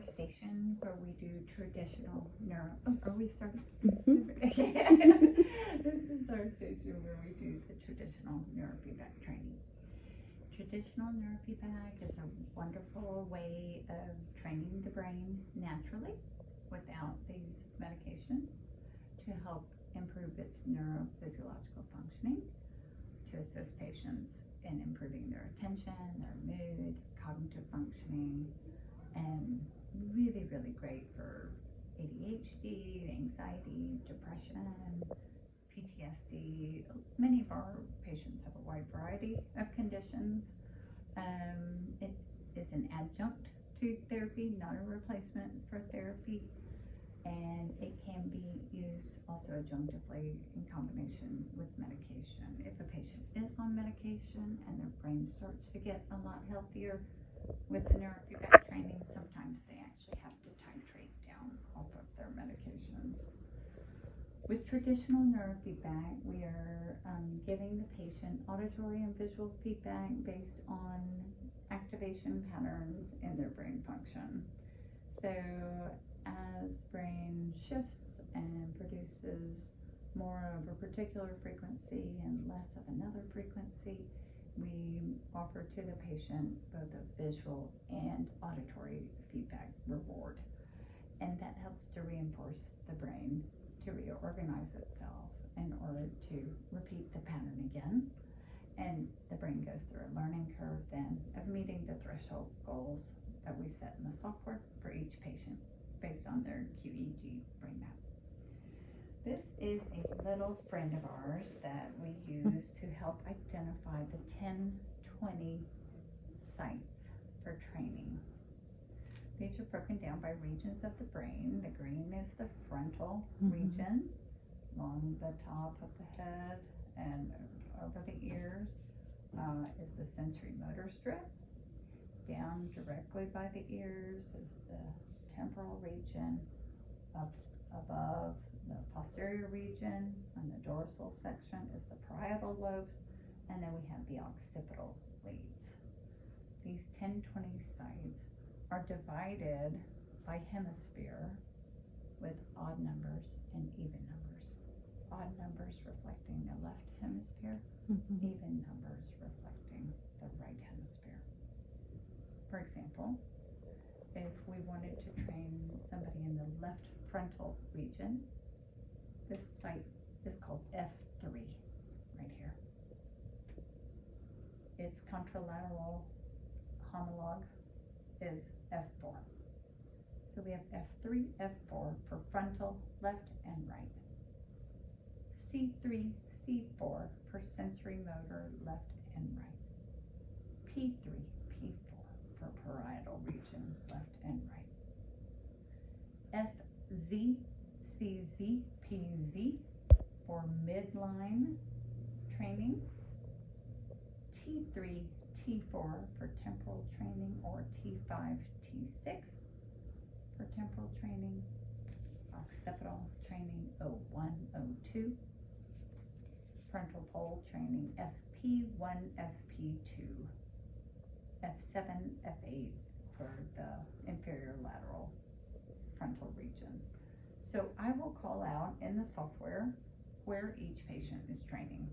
Station where we do traditional neuro. Oh, are we starting? Mhm. This is our station where we do the traditional neurofeedback training. Traditional neurofeedback is a wonderful way of training the brain naturally without the use of medication to help improve its neurophysiological functioning, to assist patients in improving their attention, their mood, cognitive functioning, and really, really great for ADHD, anxiety, depression, PTSD. Many of our patients have a wide variety of conditions. It is an adjunct to therapy, not a replacement for therapy, and it can be used also adjunctively in combination with medication. If a patient is on medication and their brain starts to get a lot healthier with the neurofeedback training, sometimes they actually have to titrate down off of their medications. With traditional neurofeedback, we are giving the patient auditory and visual feedback based on activation patterns in their brain function. So as brain shifts and produces more of a particular frequency and less of another frequency, we offer to the patient both a visual and auditory feedback reward. And that helps to reinforce the brain to reorganize itself in order to repeat the pattern again. And the brain goes through a learning curve then of meeting the threshold goals that we set in the software for each patient based on their QEEG brain map. This is a little friend of ours that we use to help identify the 10-20 sites for training. These are broken down by regions of the brain. The green is the frontal region, along the top of the head and over the ears is the sensory motor strip. Down directly by the ears is the temporal region. Up above the posterior region and the dorsal section is the parietal lobes, and then we have the occipital leads. These 10-20 sites are divided by hemisphere with odd numbers and even numbers. Odd numbers reflecting the left hemisphere, even numbers reflecting the right hemisphere. For example, if we wanted to train somebody in the left frontal region, this site is called F3 right here. Its contralateral homologue is F4. So we have F3, F4 for frontal, left and right. C3, C4 for sensory motor, left and right. P3, P4 for parietal region, left and right. FZ, CZ, PZ for midline training. T3, T4 for temporal training, or T5, T6 for temporal training. Occipital training, O1, O2. Frontal pole training, FP1, FP2. F7, F8 for the inferior lateral frontal regions. So I will call out in the software where each patient is training.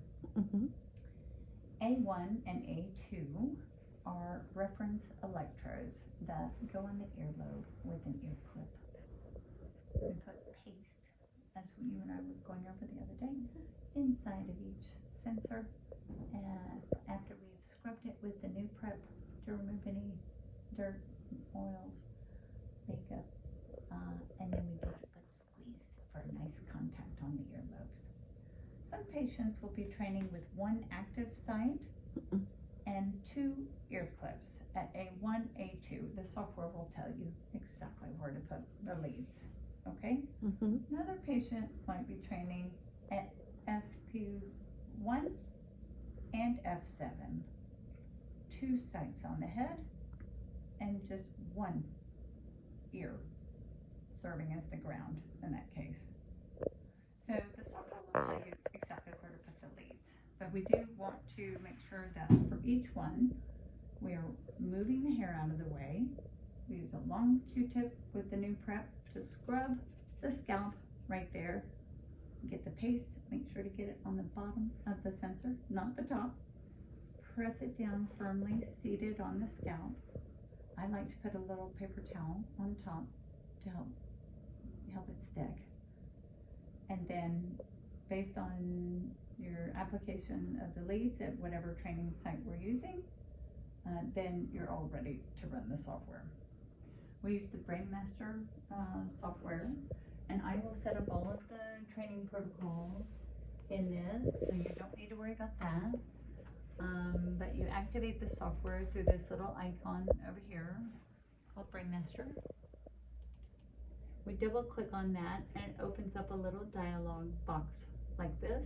A1 and A2 are reference electrodes that go on the earlobe with an ear clip. We put paste, as you and I were going over the other day, inside of each sensor, and after we've scrubbed it with the new prep to remove any dirt, oils, makeup, and then we give it a good squeeze for a nice contact on the earlobes. Some patients will be training with one active site and 2 ear clips at A1, A2. The software will tell you exactly where to put the leads. Okay? Another patient might be training at FP1 and F7. 2 sites on the head and just 1 ear serving as the ground in that case. So the software will tell you exactly where to put the leads, but we do want to make sure that for each one we are moving the hair out of the way We use a long Q-tip with the new prep to scrub the scalp right there. Get the paste, make sure to get it on the bottom of the sensor, not the top. Press it down firmly, seated on the scalp. I like to put a little paper towel on top to help it stick. And then based on your application of the leads at whatever training site we're using, then you're all ready to run the software. We use the Brainmaster software, and I will set up all of the training protocols in this, so you don't need to worry about that. But you activate the software through this little icon over here called Brainmaster. We double click on that and it opens up a little dialog box like this.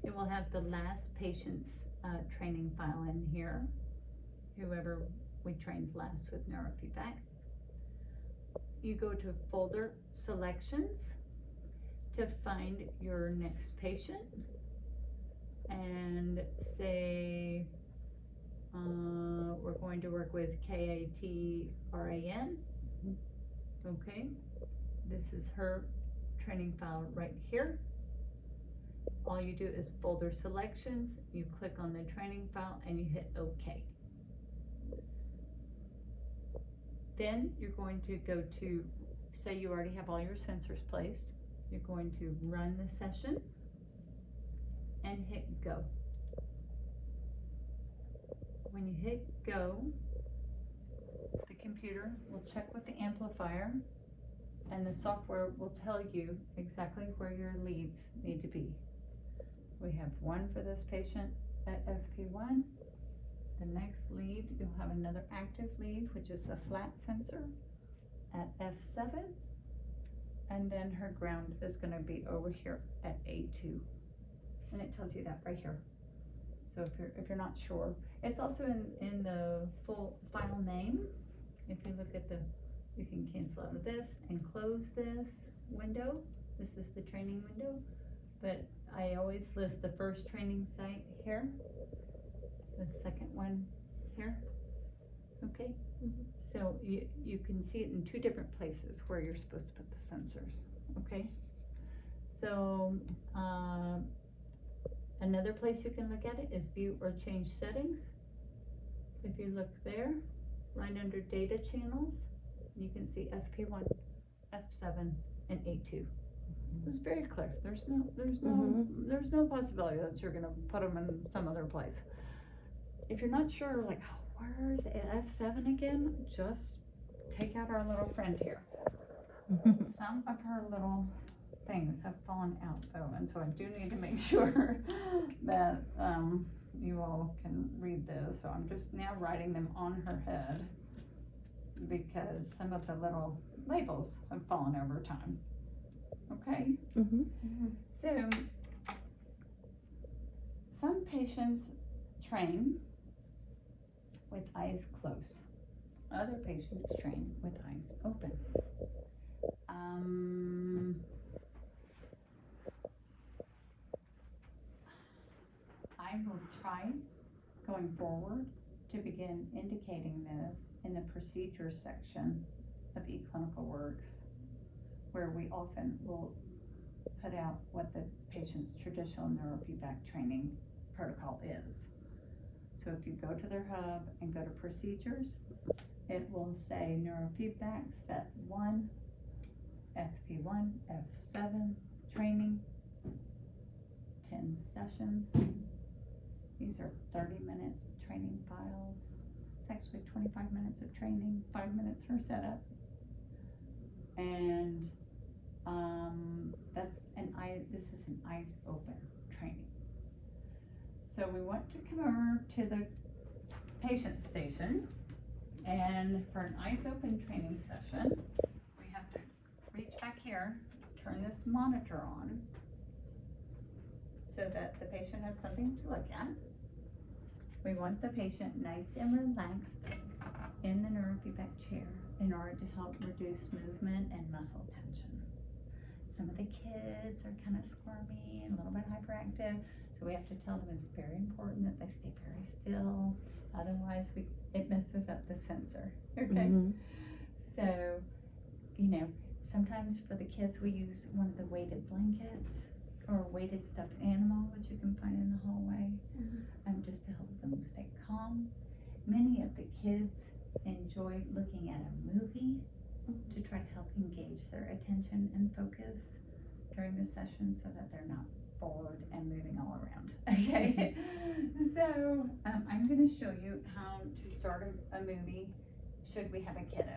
It will have the last patient's training file in here, whoever we trained last with neurofeedback. You go to folder selections to find your next patient and say we're going to work with KATRAN. Okay, this is her training file right here. All you do is folder selections, you click on the training file and you hit OK. Then you're going to go to, say you already have all your sensors placed, you're going to run the session and hit go. When you hit go, the computer will check with the amplifier and the software will tell you exactly where your leads need to be. We have one for this patient at FP1. The next lead, you'll have another active lead, which is the flat sensor at F7. And then her ground is going to be over here at A2. And it tells you that right here. So if you're not sure, it's also in the full file name. If you look at you can cancel out of this and close this window. This is the training window, but I always list the first training site here, the second one here. Okay, so you can see it in two different places where you're supposed to put the sensors. Okay, so another place you can look at it is view or change settings. If you look there, right under data channels, you can see FP1, F7, and A2. It's very clear. There's no possibility that you're going to put them in some other place. If you're not sure, like, oh, where's F7 again? Just take out our little friend here. Some of her little things have fallen out though, and so I do need to make sure that you all can read this. So I'm just now writing them on her head because some of the little labels have fallen over time. Okay? So some patients train with eyes closed. Other patients train with eyes open. I will try going forward to begin indicating this in the procedure section of eClinicalWorks, where we often will put out what the patient's traditional neurofeedback training protocol is. So if you go to their hub and go to procedures, it will say neurofeedback set 1, FP1, F7 training, 10 sessions. These are 30-minute training files. It's actually 25 minutes of training, 5 minutes for setup. And this is an eyes open training. So we want to come over to the patient station, and for an eyes open training session, we have to reach back here, turn this monitor on so that the patient has something to look at. We want the patient nice and relaxed in the neurofeedback chair in order to help reduce movement and muscle tension. Some of the kids are kind of squirmy and a little bit hyperactive, so we have to tell them it's very important that they stay very still. Otherwise, it messes up the sensor. Okay. So, you know, sometimes for the kids we use one of the weighted blankets or a weighted stuffed animal, which you can find in the hallway, just to help them stay calm. Many of the kids enjoy looking at a movie to try to help engage their attention and focus during the session so that they're not bored and moving all around. Okay, so I'm going to show you how to start a movie should we have a kiddo.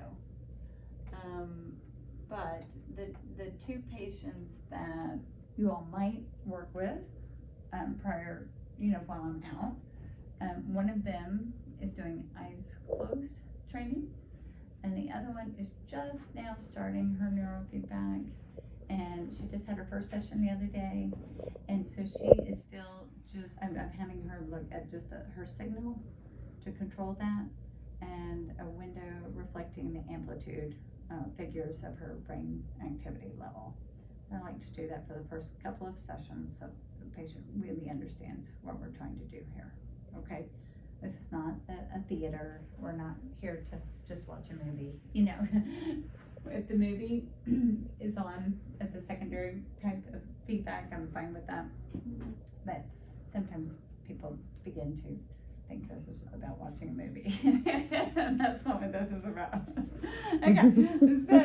But the two patients that you all might work with prior, while I'm out, one of them is doing eyes closed training, and the other one is just now starting her neurofeedback, and she just had her first session the other day, and so she is still just, I'm having her look at just her signal to control that, and a window reflecting the amplitude figures of her brain activity level. I like to do that for the first couple of sessions so the patient really understands what we're trying to do here. Okay, this is not a theater. We're not here to just watch a movie. If the movie is on as a secondary type of feedback, I'm fine with that. But sometimes people begin to think this is about watching a movie. And that's not what this is about. Okay, so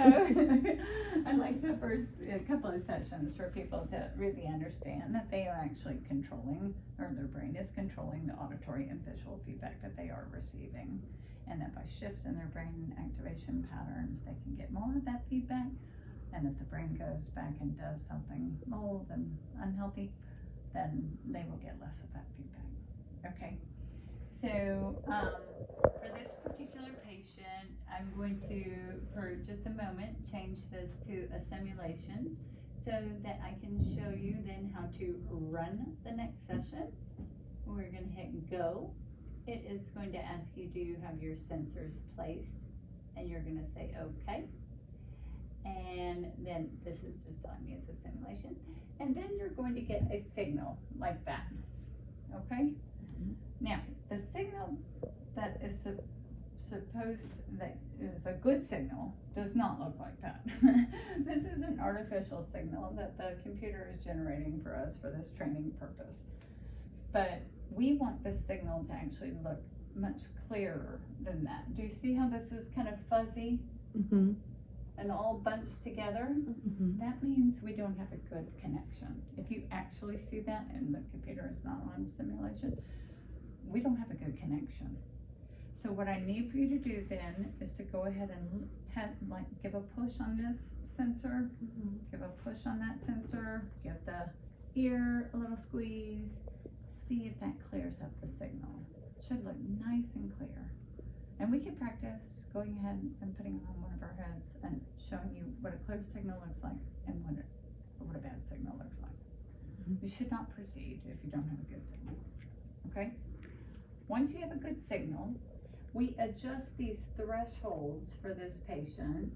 I like the first couple of sessions for people to really understand that they are actually controlling, or their brain is controlling the auditory and visual feedback that they are receiving. And that by shifts in their brain activation patterns, they can get more of that feedback. And if the brain goes back and does something old and unhealthy, then they will get less of that feedback. Okay. So for this particular patient, I'm going to, for just a moment, change this to a simulation so that I can show you then how to run the next session. We're going to hit go. It is going to ask you, do you have your sensors placed? And you're going to say okay. And then this is just telling me it's a simulation. And then you're going to get a signal like that. Okay? Now, the signal that is that is a good signal does not look like that. This is an artificial signal that the computer is generating for us for this training purpose. But we want this signal to actually look much clearer than that. Do you see how this is kind of fuzzy and all bunched together? That means we don't have a good connection. If you actually see that and the computer is not on simulation, we don't have a good connection. So what I need for you to do then is to go ahead and give a push on this sensor, give a push on that sensor, give the ear a little squeeze, see if that clears up the signal. It should look nice and clear. And we can practice going ahead and putting it on one of our heads and showing you what a clear signal looks like and what a bad signal looks like. You should not proceed if you don't have a good signal. Okay? Once you have a good signal, we adjust these thresholds for this patient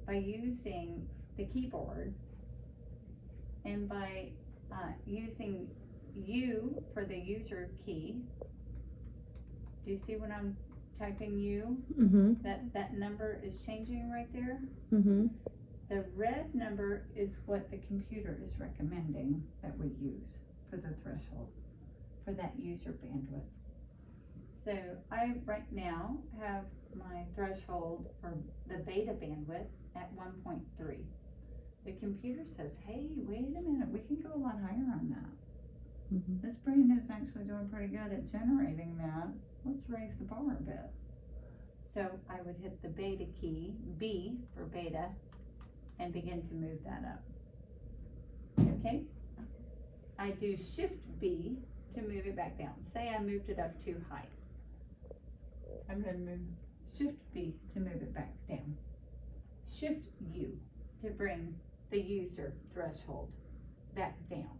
by using the keyboard and by using U for the user key. Do you see when I'm typing U? That number is changing right there. The red number is what the computer is recommending that we use for the threshold for that user bandwidth. So I right now have my threshold for the beta bandwidth at 1.3. The computer says, hey, wait a minute, we can go a lot higher on that. This brain is actually doing pretty good at generating that. Let's raise the bar a bit. So I would hit the beta key, B for beta, and begin to move that up. Okay? I do Shift B to move it back down. Say I moved it up too high. I'm going to move Shift B to move it back down. Shift U to bring the user threshold back down.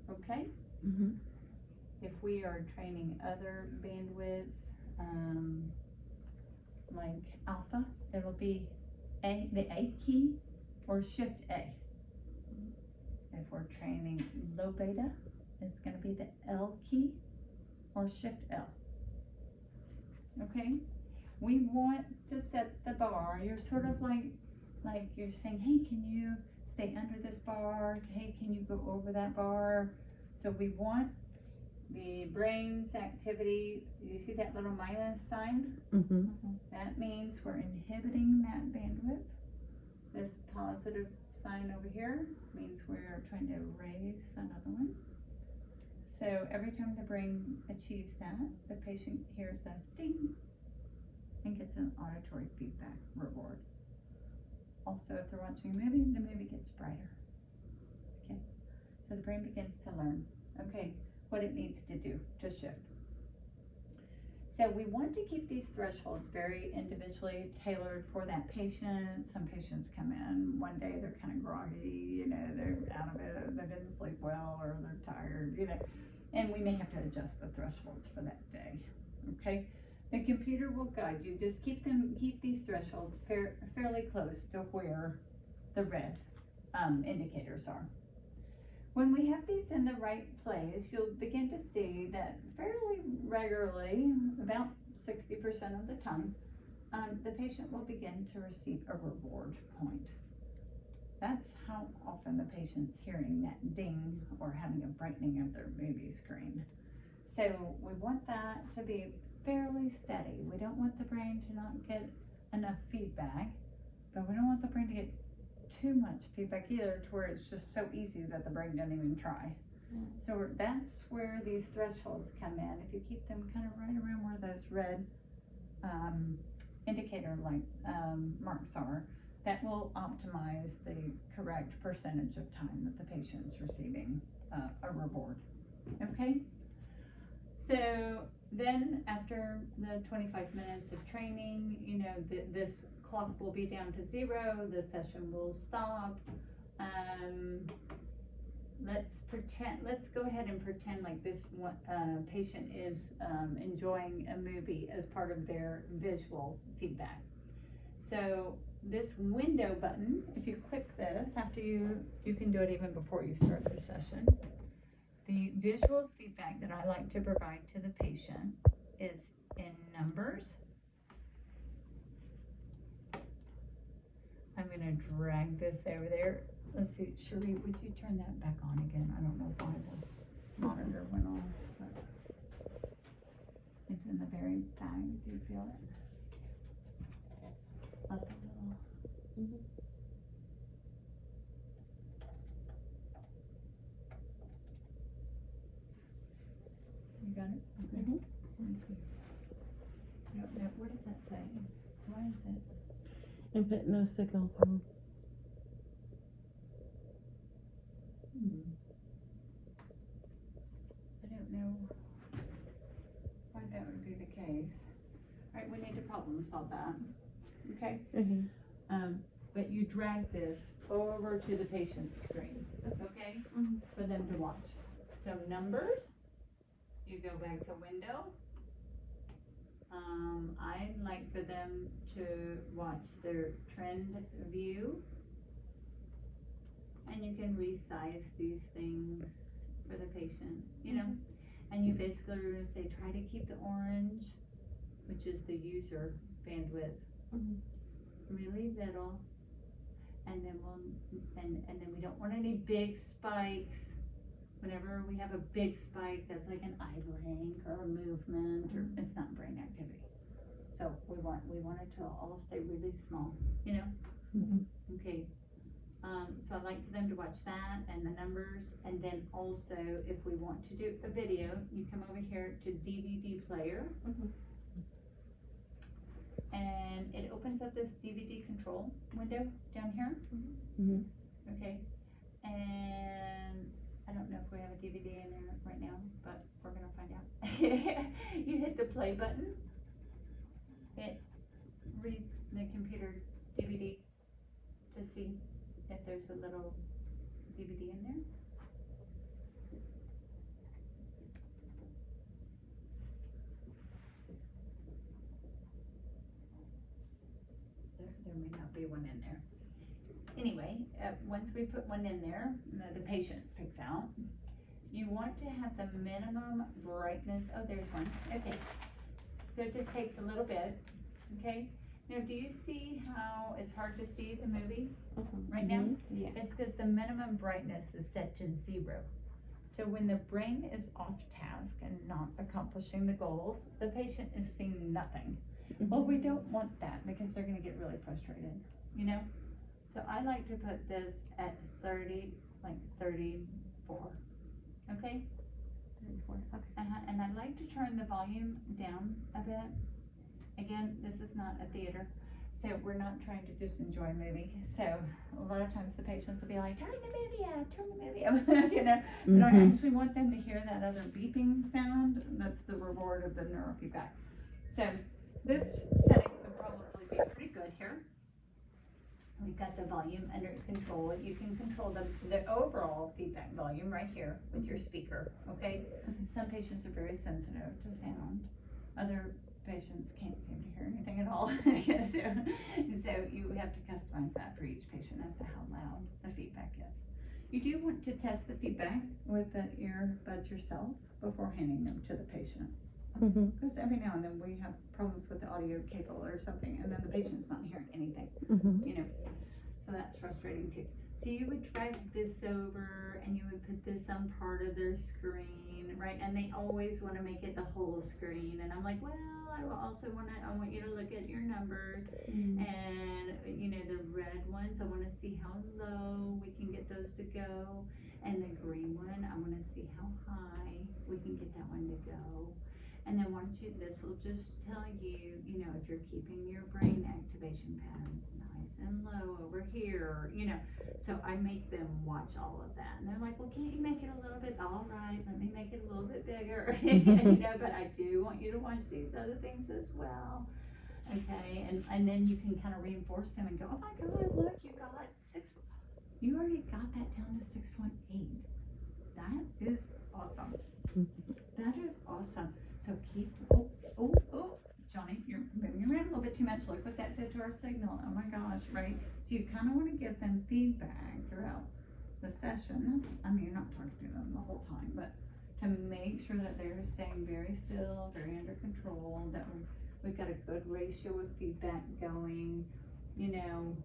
Okay? If we are training other bandwidths, like alpha, it'll be the A key or Shift A. If we're training low beta, it's going to be the L key or Shift L. Okay? We want to set the bar. You're sort of like you're saying, hey, can you stay under this bar? Hey, can you go over that bar? So we want the brain's activity. You see that little minus sign? Mm-hmm. That means we're inhibiting that bandwidth. This positive sign over here means we're trying to raise another one. So every time the brain achieves that, the patient hears a ding and gets an auditory feedback reward. Also, if they're watching a movie, the movie gets brighter. Okay, so the brain begins to learn, okay, what it needs to do to shift. So we want to keep these thresholds very individually tailored for that patient. Some patients come in one day, they're kind of groggy, they're out of it, they didn't sleep well, or they're tired, and we may have to adjust the thresholds for that day, okay? The computer will guide you. Just keep these thresholds fairly close to where the red indicators are. When we have these in the right place, you'll begin to see that fairly regularly, about 60% of the time, the patient will begin to receive a reward point. That's how often the patient's hearing that ding or having a brightening of their movie screen. So we want that to be fairly steady. We don't want the brain to not get enough feedback, but we don't want the brain to get too much feedback either, to where it's just so easy that the brain doesn't even try. So that's where these thresholds come in. If you keep them kind of right around where those red indicator light marks are, that will optimize the correct percentage of time that the patient's receiving a reward. Okay? So then after the 25 minutes of training, this clock will be down to 0, the session will stop. Let's go ahead and pretend like this one, patient is enjoying a movie as part of their visual feedback. So this window button, if you click this, after you can do it even before you start the session. The visual feedback that I like to provide to the patient is in numbers. I'm going to drag this over there. Let's see, Cherie, would you turn that back on again? I don't know why the monitor went on, but it's in the very back. Do you feel it? Up a little. Mm-hmm. You got it? Okay. Mm-hmm. Let me see. I don't know. What does that say? Why is it? Input no signal from. I don't know why that would be the case. All right, we need to problem solve that. Okay? Mm-hmm. But you drag this over to the patient's screen, okay? Mm-hmm. For them to watch. So numbers, you go back to window. I'd like for them to watch their trend view. And you can resize these things for the patient, And you basically are going to say, try to keep the orange, which is the user bandwidth, really little. And then and then we don't want any big spikes. Whenever we have a big spike, that's like an eye blink or a movement, or it's not brain activity. So we want it to all stay really small, Okay. So I'd like for them to watch that and the numbers, and then also if we want to do a video, you come over here to DVD player, and it opens up this DVD control window down here. Okay, and I don't know if we have a DVD in there right now, but we're gonna find out. You hit the play button. It reads the computer DVD to see if there's a little DVD in there. There may not be one in there. Anyway, once we put one in there, the patient picks out. You want to have the minimum brightness. Oh, there's one. Okay. So it just takes a little bit. Okay? Now, do you see how it's hard to see the movie Mhm. right now? Yeah. It's because the minimum brightness is set to 0. So when the brain is off task and not accomplishing the goals, the patient is seeing nothing. Well, we don't want that because they're going to get really frustrated, you know? So I like to put this at 30, like 34, okay? 34. Okay. And I like to turn the volume down a bit. Again, this is not a theater, so we're not trying to just enjoy a movie. So a lot of times the patients will be like, turn the movie out, turn the movie out, you know. But I Mhm. actually want them to hear that other beeping sound. That's the reward of the neurofeedback. So this setting would probably be pretty good here. We've got the volume under control. You can control the overall feedback volume right here with your speaker, okay? Some patients are very sensitive to sound. Other patients can't seem to hear anything at all. so you have to customize that for each patient as to how loud the feedback is. You do want to test the feedback with the earbuds yourself before handing them to the patient. Mhm. Because every now and then we have problems with the audio cable or something, and then the patient's not hearing anything, Mhm. you know. So that's frustrating too. So you would drag this over and you would put this on part of their screen, right? And they always want to make it the whole screen. And I'm like, well, I want you to look at your numbers. And, you know, the red ones, I want to see how low we can get those to go. And the green one, I want to see how high we can get that one to go. And then this will just tell you, you know, if you're keeping your brain activation patterns nice and low over here, you know. So I make them watch all of that. And they're like, well, can't you make it a little bit? All right, let me make it a little bit bigger, you know, but I do want you to watch these other things as well. Okay, and then you can kind of reinforce them and go, oh my God, look, you already got that down to 6.8. That is awesome. That is awesome. So Johnny, you're moving around a little bit too much. Look what that did to our signal. Oh my gosh, right? So you kind of want to give them feedback throughout the session. I mean, you're not talking to them the whole time, but to make sure that they're staying very still, very under control, that we've got a good ratio of feedback going. You know,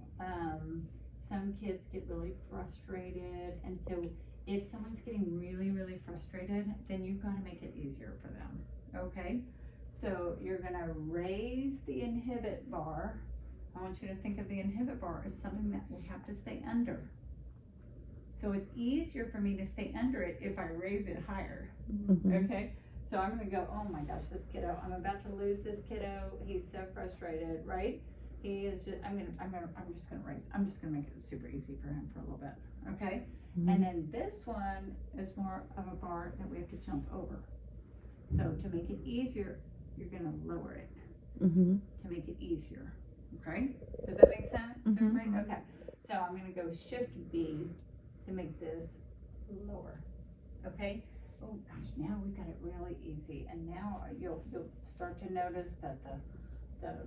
some kids get really frustrated, and so if someone's getting really, really frustrated, then you've got to make it easier for them, okay? So you're gonna raise the inhibit bar. I want you to think of the inhibit bar as something that we have to stay under. So it's easier for me to stay under it if I raise it higher, okay? So I'm gonna go, oh my gosh, this kiddo, I'm about to lose this kiddo. He's so frustrated, right? He is just, I'm just gonna make it super easy for him for a little bit, okay? And then this one is more of a bar that we have to jump over. So to make it easier, you're gonna lower it to make it easier, okay? Does that make sense to everybody? Okay, so I'm gonna go Shift B to make this lower, okay? Oh gosh, now we've got it really easy, and now you'll start to notice that the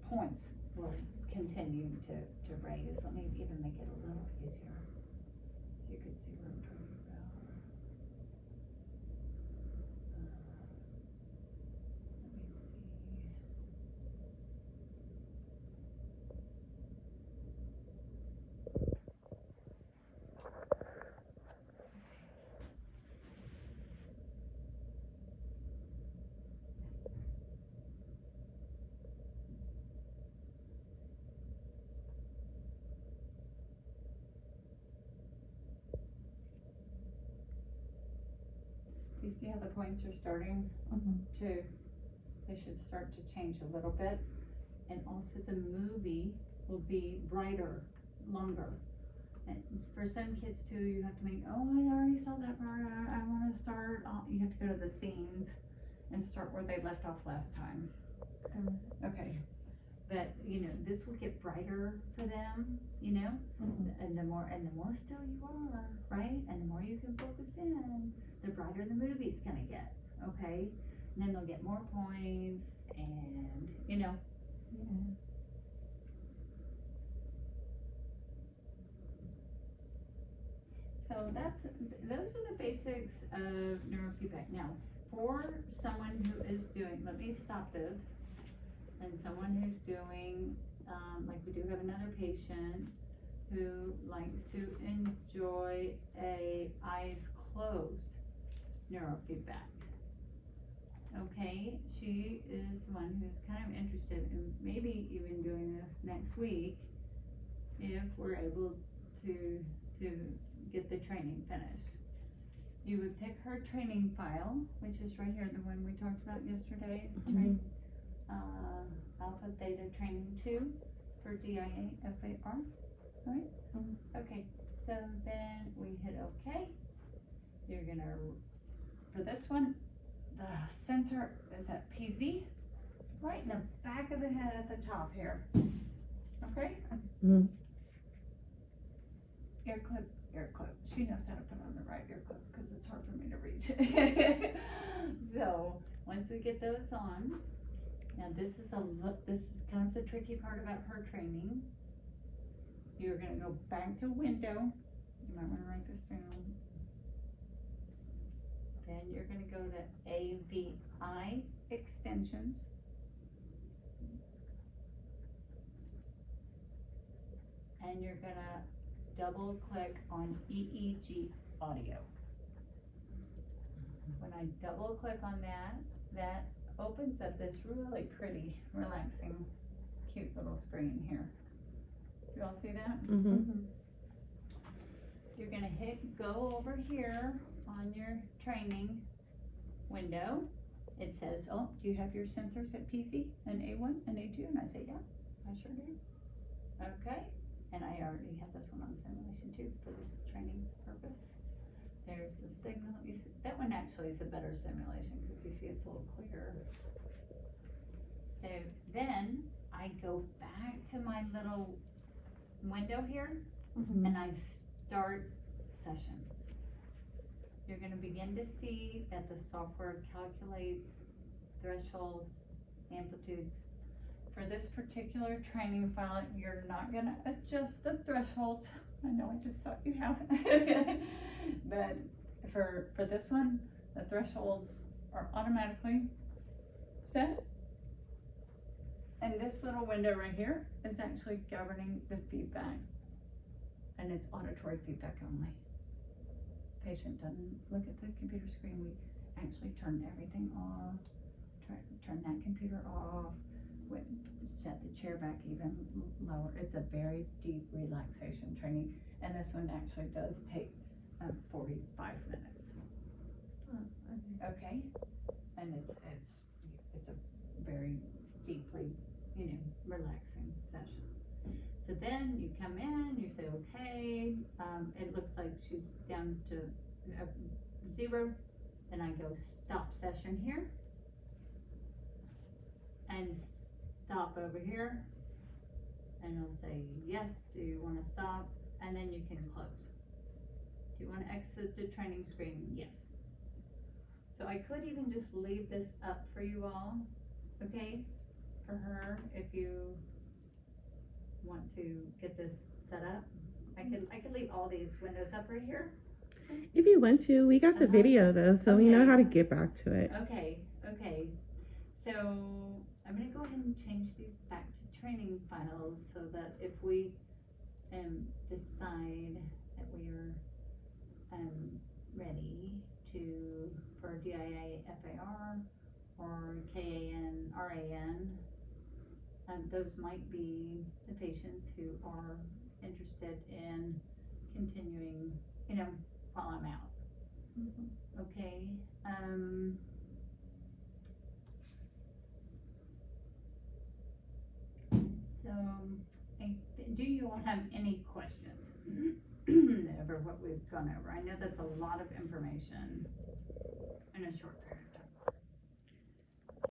points will continue to raise. Let me even make it a little easier so you can see where I'm trying to go. Let me see. Do you see how the points are starting to, they should start to change a little bit. And also the movie will be brighter, longer. And for some kids too, you have to make, oh, I already saw that part, I want to start, you have to go to the scenes and start where they left off last time. Okay. But, you know, this will get brighter for them, you know, and the more still you are, right? And the more you can focus in, the brighter the movie's gonna get, okay? And then they'll get more points, and, you know. So those are the basics of neurofeedback. Now, for someone who is doing, let me stop this. and someone who's doing, like we do have another patient who likes to enjoy a eyes closed neurofeedback. Okay, she is the one who's kind of interested in maybe even doing this next week if we're able to get the training finished. You would pick her training file, which is right here, the one we talked about yesterday, Alpha Theta Training 2 for DIA FAR, right? Okay, so then we hit OK. You're gonna, for this one, the sensor is at PZ, right in the back of the head at the top here. Okay? Ear clip. She knows how to put on the right ear clip because it's hard for me to reach. So once we get those on, now this is kind of the tricky part about her training. You're gonna go back to window. You might want to write this down. Then you're gonna go to AVI extensions. And you're gonna double click on EEG audio. When I double click on that, that opens up this really pretty, relaxing, cute little screen here. Do you all see that? You're gonna hit go over here on your training window. It says, oh, do you have your sensors at PC and A1 and A2? And I say, yeah, I sure do. Okay. And I already have this one on simulation too for this training purpose. There's the signal. You see, that one actually is a better simulation because you see it's a little clearer. So then I go back to my little window here and I start session. You're going to begin to see that the software calculates thresholds, amplitudes. For this particular training file, you're not going to adjust the thresholds. I know I just taught you how. But for this one, the thresholds are automatically set. And this little window right here is actually governing the feedback. And it's auditory feedback only. Patient doesn't look at the computer screen. We actually turn everything off, turn that computer off. Set the chair back even lower. It's a very deep relaxation training, and this one actually does take 45 minutes. Okay, and it's a very deeply, relaxing session. So then you come in, you say okay. It looks like she's down to 0. Then I go stop session here, and stop over here, and it'll say yes, do you want to stop, and then you can close. Do you want to exit the training screen? Yes. So I could even just leave this up for you all, okay, for her, if you want to get this set up. I could leave all these windows up right here. If you want to, we got the video though, so we know how to get back to it. Okay. So I'm going to go ahead and change these back to training files so that if we decide that we're ready for DIA FAR or KAN RAN, those might be the patients who are interested in continuing, while I'm out. Okay. So, do you all have any questions over what we've gone over? I know that's a lot of information in a short period